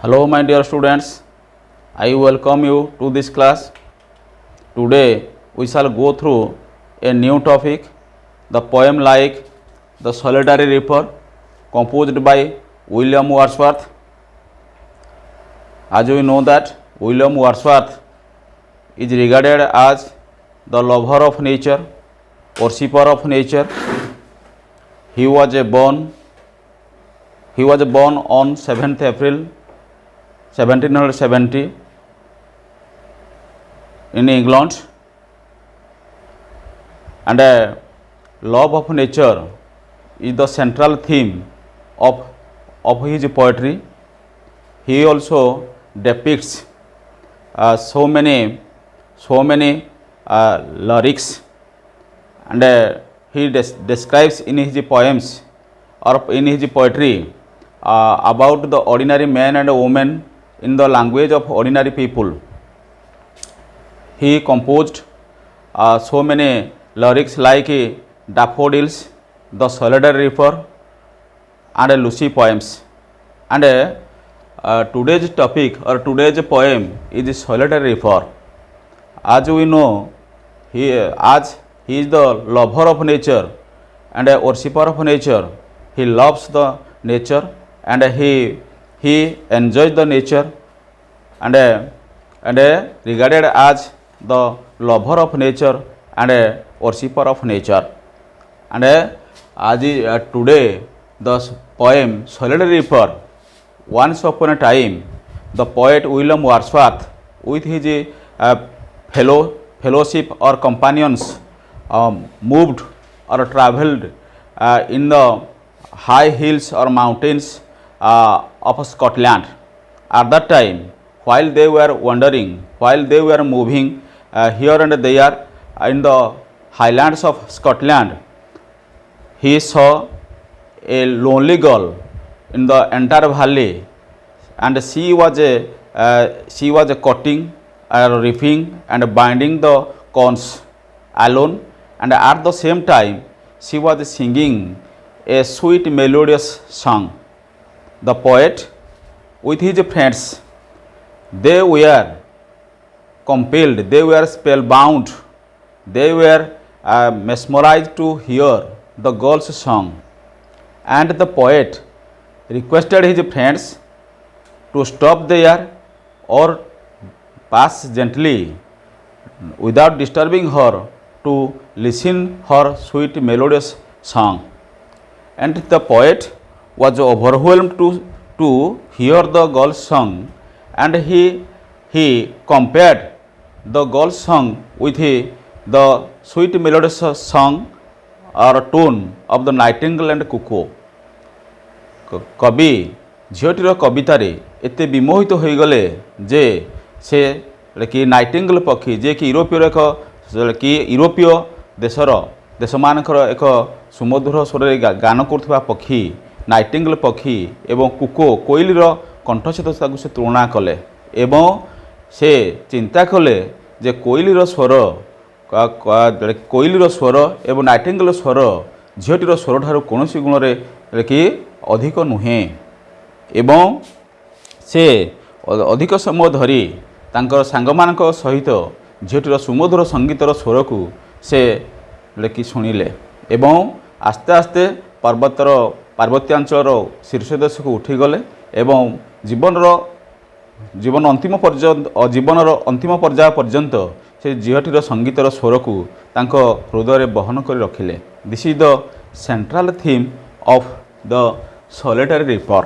Hello my dear students, I welcome you to this class. Today we shall go through a new topic, the poem like The Solitary Reaper, composed by William Wordsworth. As we know that William Wordsworth is regarded as the lover of nature, worshipper of nature. He was born on 7th April 1770 in England, and love of nature is the central theme of his poetry. He also depicts so many lyrics, and he describes in his poems or in his poetry about the ordinary man and woman in the language of ordinary people. He composed so many lyrics like Daffodils, The Solitary Reaper, and Lucy poems. And today's topic or today's poem is Solitary Reaper. As we know, he is the lover of nature and a worshipper of nature. He loves the nature and he enjoys the nature and regarded as the lover of nature and a worshipper of nature. And today the poem Solitary Reaper. Once upon a time, the poet William Wordsworth with his fellowship or companions moved or travelled in the high hills or mountains of Scotland. At that time, while they were wandering, while they were moving here and there in the highlands of Scotland, he saw a lonely girl in the entire valley, and she was cutting, reaping, and binding the corns alone, and at the same time she was singing a sweet melodious song. The poet with his friends, they were compelled, they were spellbound, they were mesmerized to hear the girl's song, and the poet requested his friends to stop there or pass gently without disturbing her to listen her sweet melodious song. And the poet was overwhelmed to hear the girl's song, and he compared the girl's song with the sweet melodious song or tone of the nightingale and cuckoo. कवि झीटर कवितार एत विमोहित हो गले जे से कि Nightingale पक्षी जे कि यूरोपीय यूरोपीय देश मानकर एक सुमधुर स्वर गान करुवा पक्षी नाइटिंगेल पक्षी एवं कुको कोइलीर कंठ सहित से तुलना कले एवं से चिंता कले जे कोइलीर स्वर एवं नाइटिंगेल स्वर झीटर स्वर ठार कौन गुण कि अधिक नुहे एवं से अधिक समय धरी तांकर सांगमानक सहित झीटर सुमधुर संगीतर स्वर को से कि शुणिले एवं आस्ते आस्ते पार्वत्यांचल शीर्षदेश को उठीगले एवं जीवन अंतिम पर्याय पर्यंत से झीटर संगीतर स्वर को तांको हृदय बहन कर रखिले. This is the central theme of the solitary reaper.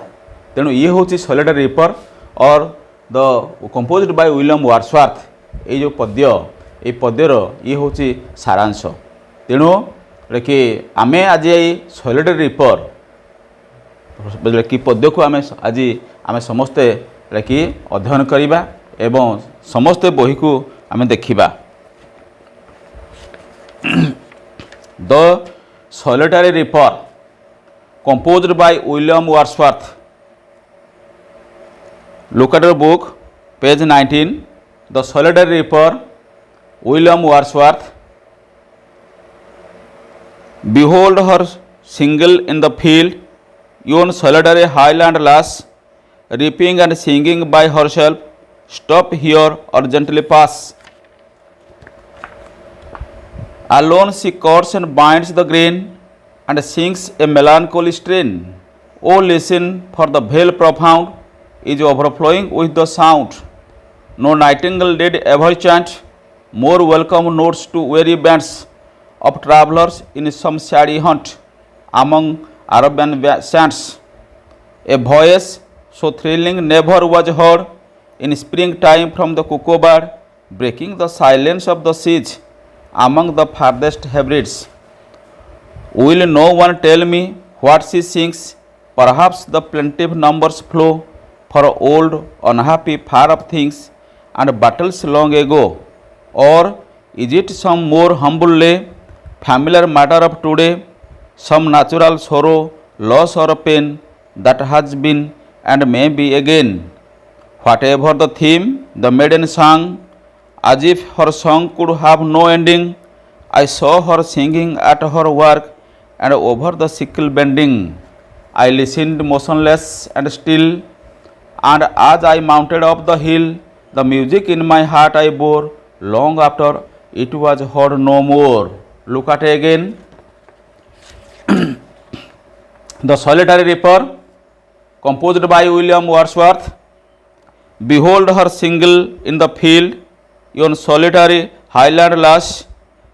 तेणु ये हूँ सोलिटरी रीपर और the composed by William Wordsworth. ये जो पद्य ये पद्यर ये हूँ सारांश. तेणु कि आमे आज सोलिटरी रीपर कि पद्य को आज आमे समस्ते कि अध्ययन करिबा एवं समस्ते बही को आमे देखिबा. The solitary reaper composed by William Wordsworth. Look at your book, page 19, The Solitary Reaper, William Wordsworth. Behold her single in the field, yon solitary highland lass, reaping and singing by herself. Stop here or gently pass. Alone she cuts and binds the grain and sings a melancholy strain. Oh, listen, for the vale profound is overflowing with the sound. No nightingale did ever chant more welcome notes to weary bands of travellers in some shady hunt among Arabian sands. A voice so thrilling never was heard in springtime from the cuckoo bird, breaking the silence of the siege among the farthest Hebrides. Will no one tell me what she sings? Perhaps the plaintive numbers flow for old, unhappy, far off things and battles long ago. Or is it some more humble lay, familiar matter of today, some natural sorrow, loss or pain that has been and may be again? Whatever the theme, the maiden sang, as if her song could have no ending. I saw her singing at her work and over the sickle bending. I listened motionless and still, and as I mounted up the hill, the music in my heart I bore long after it was heard no more. Look at it again. The Solitary Reaper, composed by William Wordsworth. Behold her single in the field, yon solitary highland lass,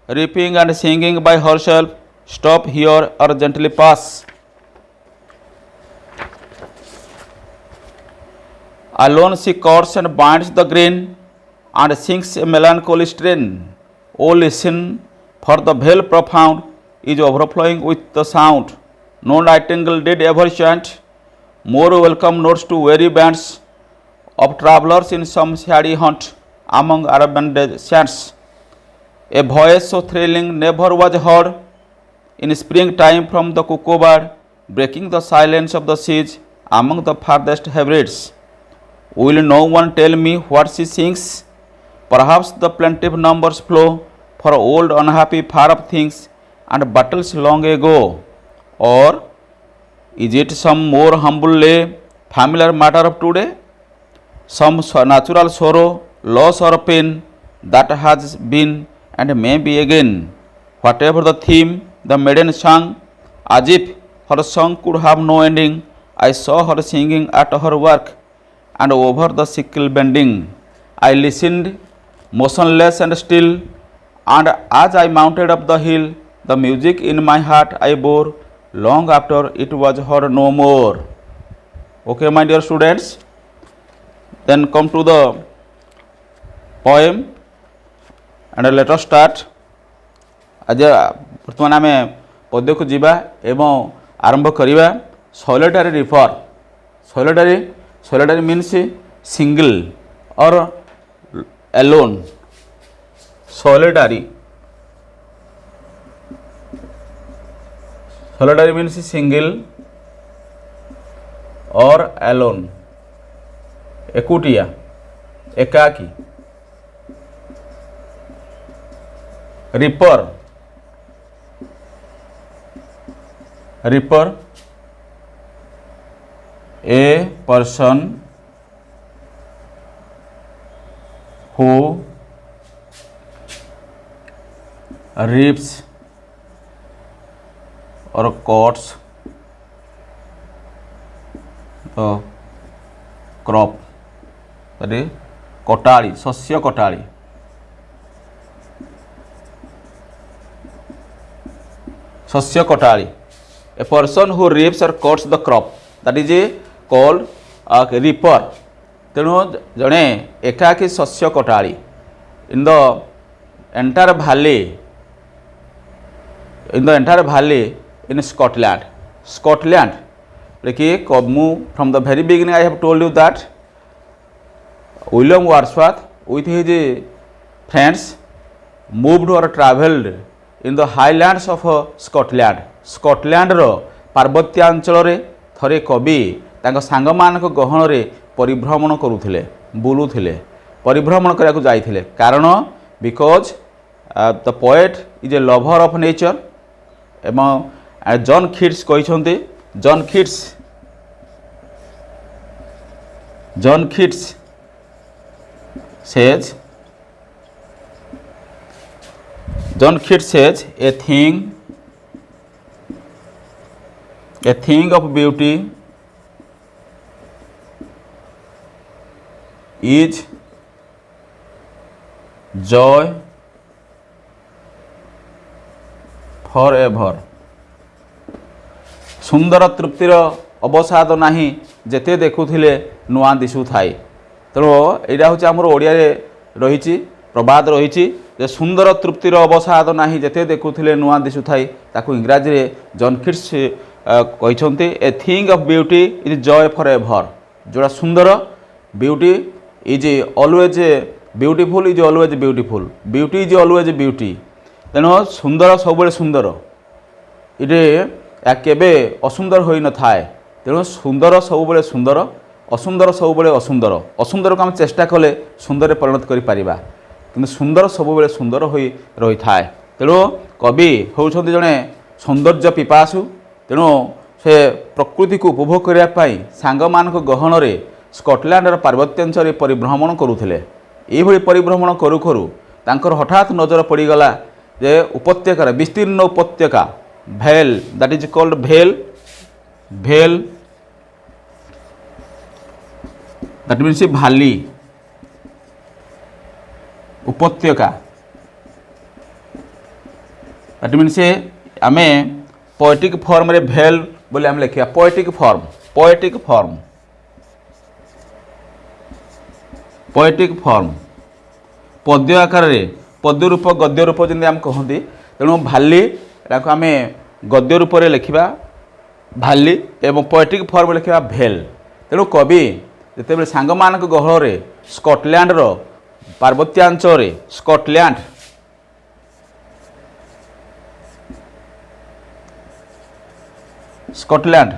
reaping and singing by herself. Stop here or gently pass. Alone she cuts and binds the grain and sings a melancholy strain. Oh, listen, for the vale profound is overflowing with the sound. No nightingale did ever chant more welcome notes to weary bands of travellers in some shady hunt among Arabian sands. A voice so thrilling never was heard in springtime from the cuckoo bird, breaking the silence of the siege among the farthest Hebrides. Will no one tell me what she sings? Perhaps the plaintive numbers flow for old, unhappy, far off things and battles long ago. Or is it some more humble lay, familiar matter of today? Some natural sorrow, loss or pain that has been and may be again. Whatever the theme, the maiden sang, as if her song could have no ending. I saw her singing at her work and over the sickle bending. I listened motionless and still, and as I mounted up the hill, the music in my heart I bore long after it was heard no more. Okay, my dear students, then come to the poem and let us start. आज बर्तमान आम पद्य को जीवा एवं आरंभ करिबा. Solitary ripper. Solitary means single और एलोन. सोलिटरी मीन्स सिंगल और एलोन, एकुटिया, एकाकी. Ripper a person who reaps or cuts the crop, that is kotaali, shashya kotaali. Shashya kotaali, a person who reaps or cuts the crop, that is called a reaper. तेणु जड़े एकाकी शस्य कटाड़ी in the entire valley in Scotland. Like from the very beginning I have told you that William Wordsworth with his friends moved or travelled in the highlands of Scotland. Scotland रो पार्वत्यांचल रे थरे कवि तांको सांग मानक गहन रे परिभ्रमण करुथिले, बुलुथिले, परिभ्रमण करिया को जाइथिले. कारण because the poet is a lover of nature. एवं जॉन कीट्स कहिसंती, John Keats John Keats says, a thing of beauty is joy forever. सुंदर तृप्तिर अवसाद नाही जेते देखुथिले नुआ दिशु थाए। तेणु यहाँ हूँ आमर ओडिया रही प्रबाद रही जे सुंदर तृप्तिर अवसाद नाही जेते देखुथिले नुआ दिशु थाए। ताकू इंग्राजी रे जॉन किट्स कहते a thing of beauty is Joy for ever. जोड़ा सुंदर beauty is always beautiful is always beautiful, beauty is always beauty. तेणु सुंदर सब सुंदर, ये केबे असुंदर होई न थाए। तेणु सुंदर सब सुंदर, असुंदर सब असुंदर। असुंदर को आम चेष्टा कले सुंदर परिणत करि परिबा, किंतु सुंदर सब सुंदर होई रही थाए। तेणु कवि होउछन्ति जणे सौंदर्य पिपासु। तेणु से प्रकृति को उपभोग करिया पई सांग मानक गहन रे स्कटलैंडर पार्वत्यांचल परिभ्रमण करुथिले। एभଳି परिभ्रमण करू करू तांकर हठात नजर पड़ीगला जे उपत्यकार विस्तीर्ण उपत्यका भेल, दैट इज कॉल्ड भेल, भेल दैट मीन्स भाली उपत्यका। दैट मीन्स आमे पोएटिक फॉर्म रे भेल बोले आम लिखा poetic form, poetic form, poetic form पद्य आकार रे पद्य रूप गद्य रूप जमी आम कहती। तेणु भाली आम गद्य रूप में लिखा भाली एवं पोएटिक फॉर्म लिखा भेल। तेणु कवि जिते सांग मान गहल स्कटलैंड पार्वत्यांचल स्कटलैंड स्कटलैंड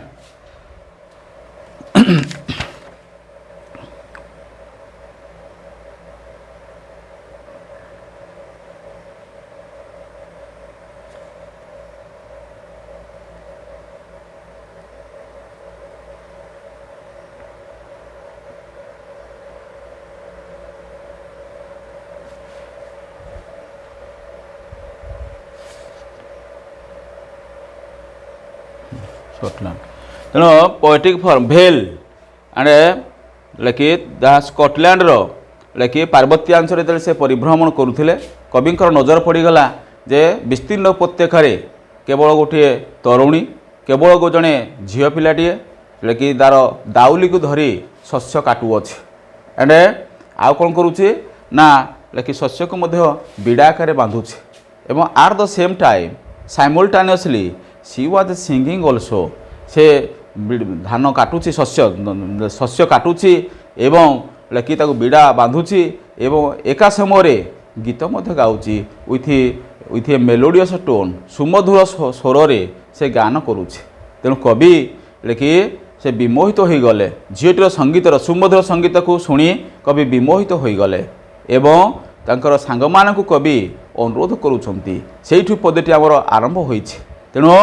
स्कटलैंड। तेणु पोएटिक फॉर्म भेल एंड लेखि स्कटलैंड लेखि पार्वत्यांचल से परिभ्रमण करुले। कविंकर नजर पड़ीगला जे विस्तीर्ण उपत्यकार केवल गोटे तरुणी, केवल जड़े झील पिलाटे लेकि तार दाउली को धरी शस्य काटुअछि एंड आउ कौन करुचे ना लेकि शस्य को मध्य बिड़ा आकार बांधुचे एवं at the same time simultaneously she was singing also. से धान काटुची शस्य शस्य काटुची एवं लेकि ताको बिड़ा बांधुची एवं एका समय गीत मध्य गाउची विथ ए मेलोडियस टोन, सुमधुर स्वर रे से गान करुचे। तेणु कवि लेकि से विमोहित हो गले, झीटर संगीतर सुमधुर संगीत को शुणी कवि विमोहित हो गले एवं तांकर सांग मानकु कवि अनुरोध करुछंती। सेठु पदटी आमर आरंभ होईछि। तेणु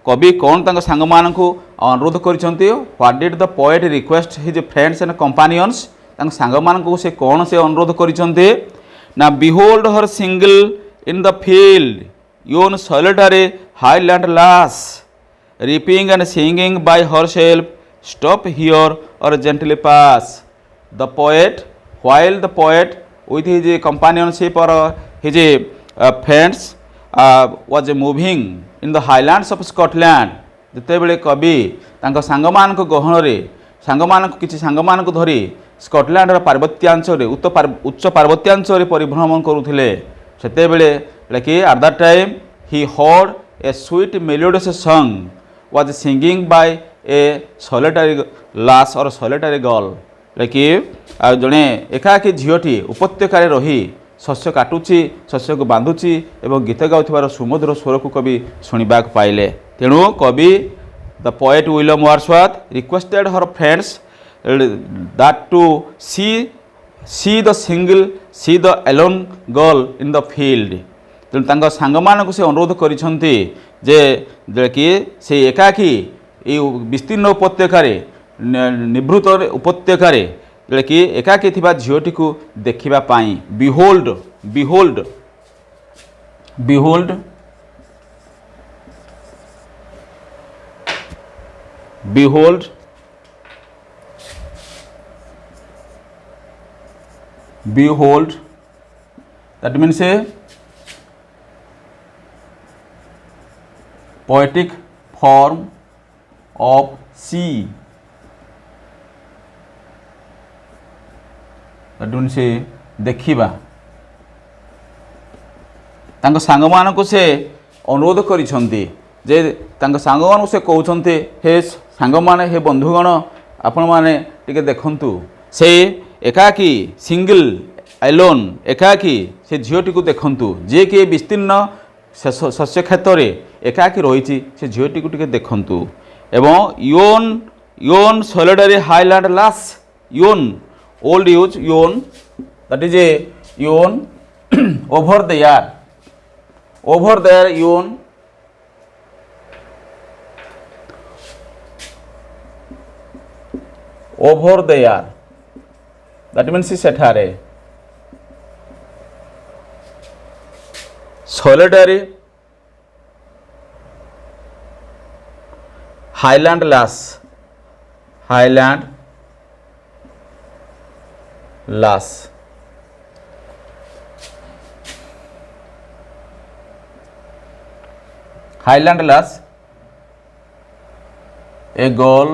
कवि कौन तांकर सांग मानकु अनुरोध करिसंती, what did the poet request his friends and companions. तांकर सांग मानकु से कौन से अनुरोध करिसंती ना behold her single in the field yon solitary highland lass reaping and singing by herself, stop here or gently pass. The poet, while the poet with his companionship or his friends was moving in the highlands of Scotland, ଯେତେବେଳେ କବି ତାଙ୍କ ସାଙ୍ଗମାନଙ୍କ ଗହଣରେ କିଛି ସାଙ୍ଗମାନଙ୍କୁ ଧରି ସ୍କଟଲ୍ୟାଣ୍ଡର ପାର୍ବତ୍ୟାଞ୍ଚଳରେ ଉଚ୍ଚ ପାର୍ବତ୍ୟାଞ୍ଚଳରେ ପରିଭ୍ରମଣ କରୁଥିଲେ, ସେତେବେଳେ କି at that time he heard a sweet melodious song was singing by a solitary lass or solitary girl. कि जड़े एकाकी झीटी उपत्यकार रही शस्य काटुची, शस्य को बांधुची एवं गीत गाउथिबार सुमधुर स्वर को कवि शुणा पाइले। तेणु कवि the poet William Wordsworth requested her friends that to see the alone girl in the field. तेणु तांका सांग मानकु से अनुरोध करिसंती जे कि से एकाकी विस्तीर्ण उपत्यकार निभृत उपत्यकार जोटा कि एकाकी थिबा झीटी को देखिबा पाई behold behold behold behold behold that means a poetic form of see that means a देखिबा तांको सांग मानकु से अनुरोध करिसंती जे तांको सांग मानकु से कहउछंती हे सांग माने हे बंधुगण आपण माने टिके देखंतु से एकाकी सिंगल एलोन एकाकी से झीटी को देखंतु जे कि विस्तीर्ण शस्य क्षेत्र रे एकाकी रही से झीटी को टिके देखंतु एवं yon yon solitary highland lass yon old use yon that is a yon over there yon over there that means सेठारे solitary highland lass highland lass highland lass a girl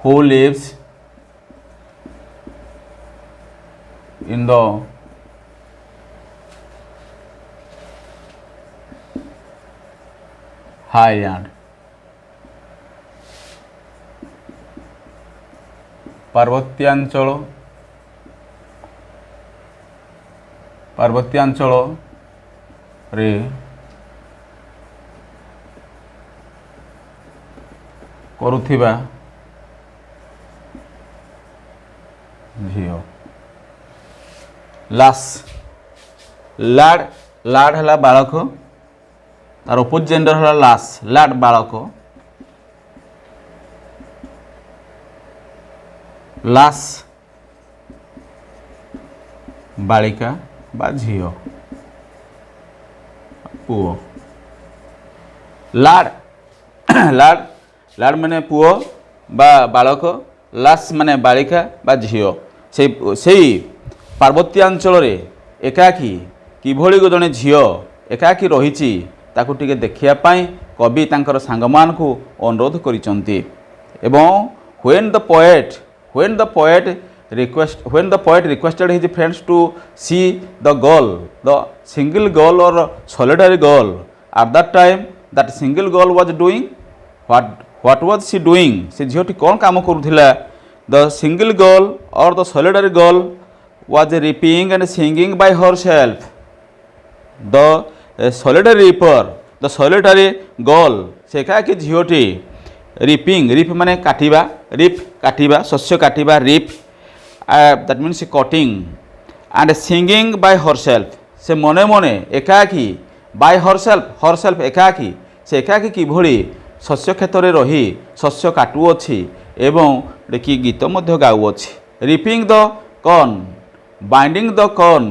who lives in the highland पार्वत्यांचल रे करुथिबा झील लास लाड लाड है बालक तार oppose gender है लास लाड बालक लास बालिका बा झील पुओ लाड लाड लाड माने पुओ बा बालक लास माने बालिका बा झील से पार्वत्यांचल एकाकी किभली जड़े झील एकाकी रही ताकू टिके देखिया पाई कवि तांकर सांगमान को अनुरोध करिसंती एवं when the poet requested his friends to see the girl, the single girl or solitary girl, at that time that single girl was doing what was she doing? से झीटी कौन काम करुथिला? The single girl or the solitary girl was reaping and singing by herself. The solitary reaper, the solitary girl, से क्या कि झीटी reaping, reap माने काटिबा, reap काटिबा, शस्य काटिबा, reap, that means cutting, and singing by herself. से मने मने एकाकी by herself एकाकी, से एकाकी किभली शस्य क्षेत्र में रही शस्य काटुअछि एवं देखि गीत मध्य गाउअछि reaping the corn binding the corn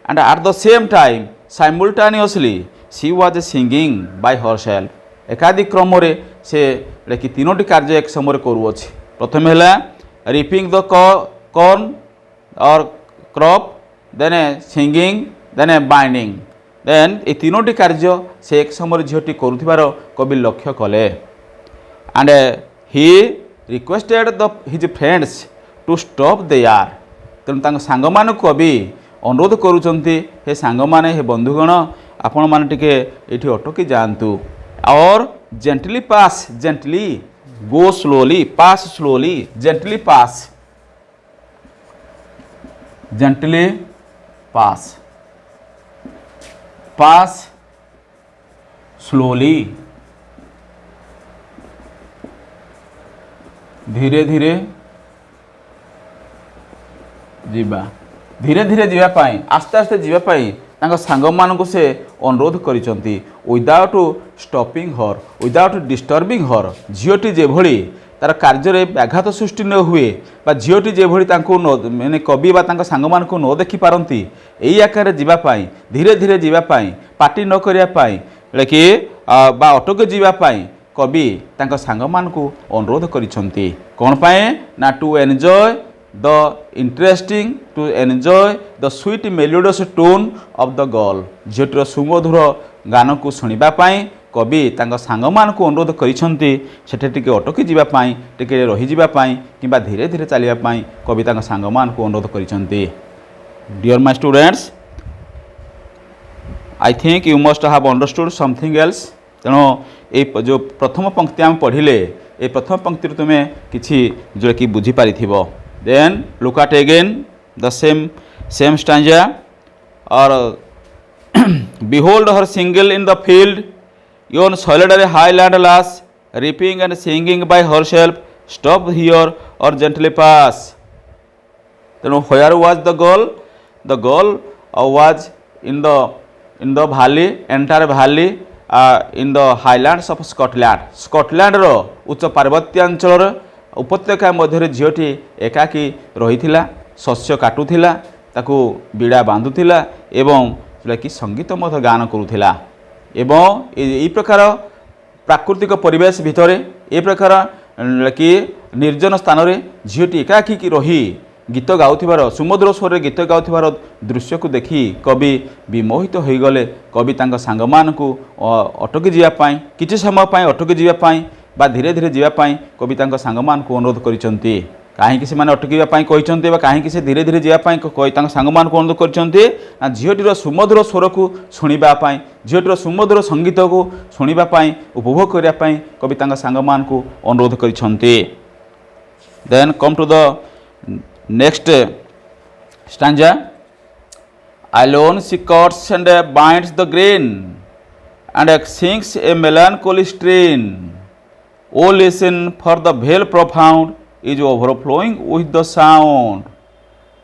and at the same time simultaneously she was singing by herself एकादि क्रम रे से देखि तीनोटी कार्य एक समय करुअछि प्रथम हैला रिपिंग द कॉर्न और crop then singing then binding then ये तीनोटी कार्य से एक समय झीटी करुथिबार कवि लक्ष्य कले and he requested his friends to stop there तेणु सांग मान कवि अनुरोध करुचंती हे सांग माने हे बंधुगण आपण माने टिके एठी अटकी जांतु और जेंटली पास जेंटली गो स्लोली पास स्लोली जेंटली पास पास स्लोली धीरे धीरे जीवा धीरे धीरे जीवा पाई आस्ते आस्ते जीवा पाई तांको सांग मानकु से अनुरोध करिसंती without stopping her without disturbing her झीटी जे भली तार कार्य व्याघात सृष्टि न हुए बा झीटी जो माने कवि बा सांग मान न देखी पारती यही आकार जावाई धीरे धीरे जावाई पार्टी न करने कि बा अटक जावाई कवि तांका सांग मान को अनुरोध करिसंती कौन पाए ना to enjoy the interesting to enjoy the sweet melodious tone of the girl झीटर सुमधुर गान को शुणा कवि तांका सांग मान को अनुरोध करिसंती सेठे टिके अटकी जीवापाई टिके रही जीवापाई किंबा धीरे धीरे चलियापाई कवि तांका सांग मान को अनुरोध करिसंती। Dear my students, I think you must have understood something else. तेणु ये जो प्रथम पंक्ति आम पढ़िले ये प्रथम पंक्ति तुम्हें किसी जोड़ा कि बुझीपारी। Then look at again the same stanza और behold her single in the field yon solitary highland lass reaping and singing by herself stop here or gently pass। तेणु where was the girl was in the valley entire valley in the highlands of Scotland रो उच्च पार्वत्यांचल उपत्यका मध्य झीटी एकाकी रही शस्य काटुला ताकू बीड़ा बांधुला एवं जोटा कि संगीत मत गान करुला एवं यही प्रकार प्राकृतिक परिवेश भितर ए प्रकार कि निर्जन स्थान में झीटी एकाकी रही गीत गाउथिबार सुमधुर स्वर गीत गाउथिबार दृश्य को देखी कवि विमोहित हो गले। कवि तांका सांग मान को अटकी जीवाई किछि समय पाई अटकी जीवाई बा धीरे धीरे जीवाई कवि तांका सांग मान को अनुरोध करिसंती। कहीं से अटकवा कहते कहीं से धीरे धीरे जावाई सांग मान को अनुरोध करछंती ना झीटीर सुमधुर स्वर को शुणापी झीटीर सुमधुर संगीत को शुणापी उपभोग करने कवि तांका सांग मान को अनुरोध करिसंती। Then come to the next stanza alone she cuts and binds the grain and sings a melancholy strain oh listen for the vale profound is overflowing with the sound।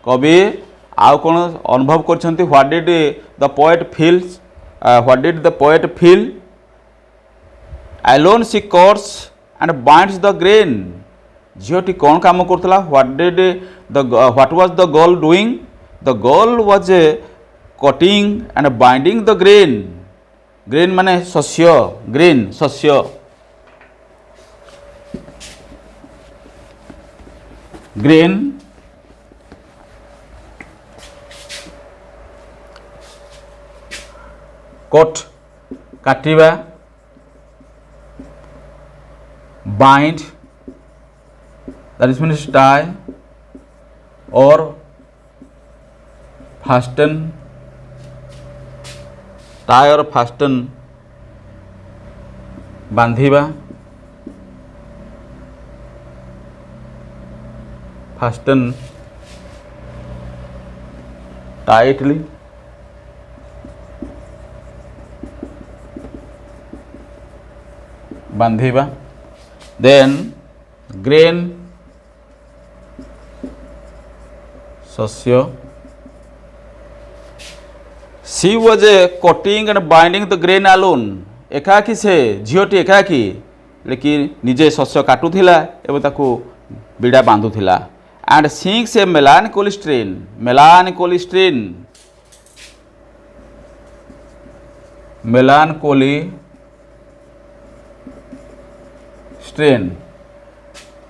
कवि आउ कौन अनुभव करछंती what did the poet feels what did the poet feel alone she cuts and binds the grain झीटी कौन काम Kartala what was the girl doing the girl was cutting and binding the grain माने शस्य ग्रेन शस्य grain cut काटिबा bind that is means tie or fasten tie or fasten बांधिबा fasten tightly बांधिबा then grain शस्य she was cutting and binding the grain alone एकाकी से झीटी एकाकी लेकिन निजे शस्य काटुला एवं ताकू बीड़ा बांधुला and sings a melancholy strain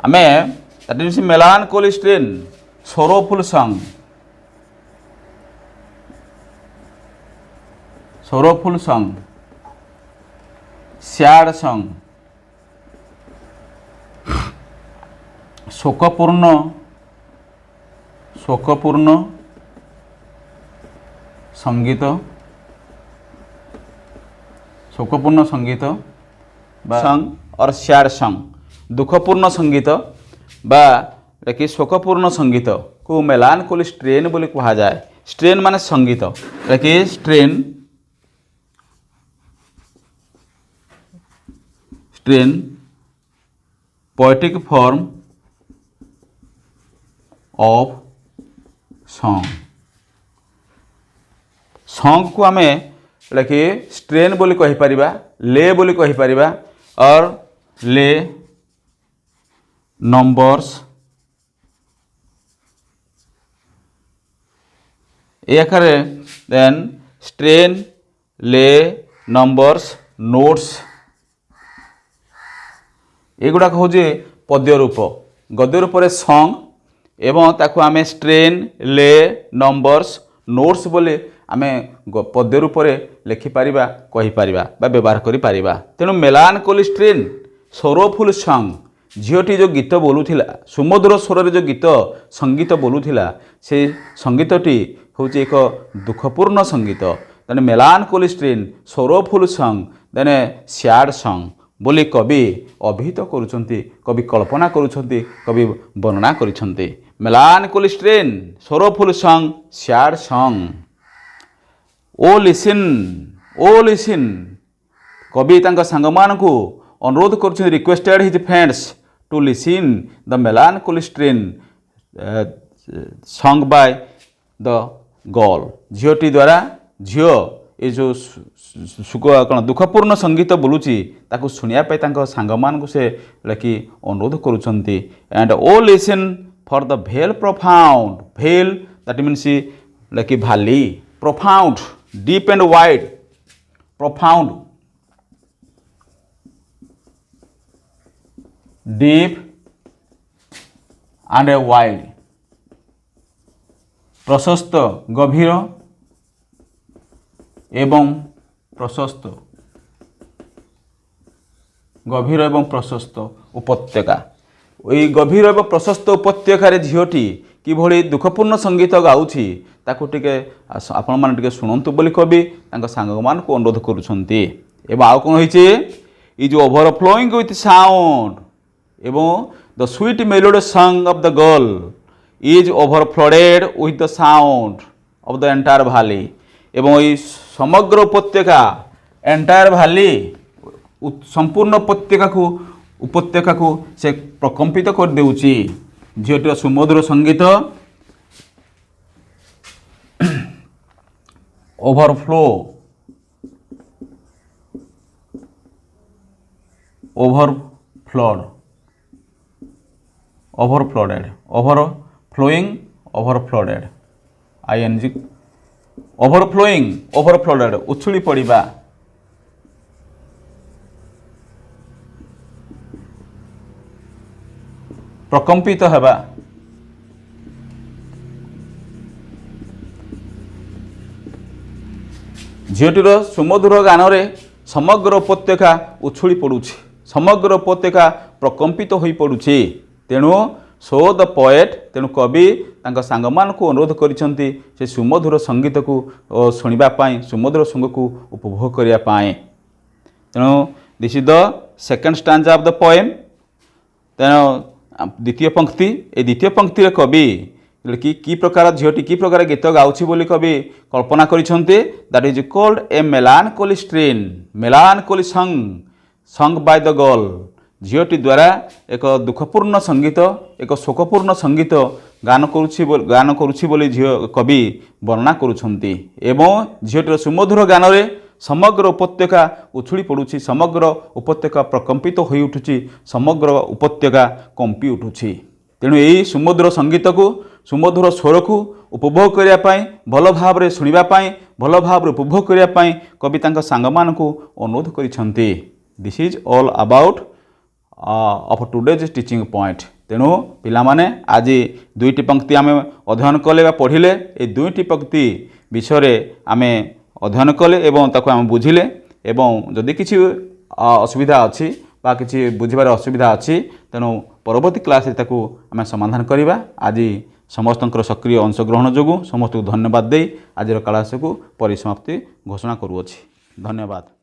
आमे that is melancholy strain sorrowful song sad song शोकपूर्ण संगीत सॉन्ग और सैड सॉन्ग दुखपूर्ण संगीत बा कि शोकपूर्ण संगीत को मेलानकोली स्ट्रेन बोली कहा जाए। स्ट्रेन माने संगीत कि strain poetic form of song को आमे कि स्ट्रेन बोली कहि परिबा ले बोली कहि परिबा और ले numbers एकारे then strain lay numbers notes एगुड़ा हूँ पद्य रूप गद्य रूप में सॉन्ग एवं ताकू आमे स्ट्रेन ले नंबर्स नोट्स बोले आमे पद्य रूप में लिखिपर कहीपर व्यवहार कर तेणु मेलानकोली स्ट्रेन सोरफुल सॉन्ग झीटी जो गीत बोलूला सुमधुर स्वर जो गीत संगीत बोलूला से संगीतटी हूँ एक दुखपूर्ण संगीत तेने मेलानकोली स्ट्रेन सोरफुल सॉन्ग देने सैड सॉन्ग बोली कवि अभिहित करुछंती कवि कल्पना करुछंती कवि वर्णना करिछंती melancholy strain sorrowful song sad song O listen कवि तांका सांग मानकु अनुरोध करुछंती requested his friends to listen the melancholy strain song by the girl झीटी द्वारा झील ये जो कौन दुखपूर्ण संगीत बोलूची ताकू शुणापी सांग मान से कि अनुरोध करुँच and O listen for the vale profound vale that means like valley profound deep and wide profound deep and wide प्रशस्त गभीर एवं प्रशस्त गभीर एवं प्रशस्त उपत्यका ये गभीर एवं प्रशस्त उपत्यकार झीटी किभली दुखपूर्ण संगीत गाउछि ताकू टिके आपण माने टिके सुनंतु बोली कवि तांका सांग मान को अनुरोध करुछंती एवं आउ कोन होइछि ई जो ओवरफ्लोइंग विथ साउंड एवं the sweet melody song of the girl is overflowed with the sound of the entire valley एवं ये समग्र उपत्यका एंटायर वैली संपूर्ण उपत्यका को से प्रकंपित कर देउची झीटीर सुमधुर संगीत ओवरफ्लोडेड आईएनजी ओवरफ्लोडेड उछुली पड़िबा प्रकंपित हेबा झीटीर सुमधुर गान रे समग्र उपत्यका उछुली पड़ुछि समग्र उपत्यका प्रकंपित होई पड़ुछि तेणु सो द पोएट तेणु कवि तांका सांग मान को अनुरोध करिसंती से सुमधुर संगीत को सुनिबा पाई सुमधुर संग को उपभोग करिया पाए तेणु this is the second stanza of the poem तेणु द्वितीय पंक्ति ए द्वितीय पंक्ति रे कवि कि प्रकार झीटी कि प्रकार गीत गाउछि बोली कवि कल्पना करिसंती that is called a melancholy strain melancholy song by the girl झीटी द्वारा एक दुखपूर्ण संगीत एक शोकपूर्ण संगीत गान करुछि बोली झी कवि वर्णना करुछंती एवं झीटीर सुमधुर गान रे समग्र उपत्यका उछुली पड़ुछि समग्र उपत्यका प्रकंपित होई उठुछि समग्र उपत्यका कंपी उठुछि तेणु यही सुमधुर संगीत को सुमधुर स्वर को उपभोग करिया पाई भल भाव रे सुनिबा पाई भल भाव रे उपभोग करिया पाई कवि तांका सांग मान को अनुरोध करिसंती this is all about of today's teaching point तेणु पिला माने आज दुईटी पंक्ति आमे अध्ययन कले बा पढ़िले ए दुईटी पंक्ति विषय आमे अध्ययन कले एवं ताको आमे बुझिले एवं जदि किछि असुविधा अछि बा किछि बुझिबार असुविधा अछि तेणु परवर्ती क्लास ताको आमे समाधान करिबा आज समस्तंकर सक्रिय अंशग्रहण जोगु समस्त धन्यवाद दे आज क्लास को परिसमाप्ति घोषणा करूअछि धन्यवाद।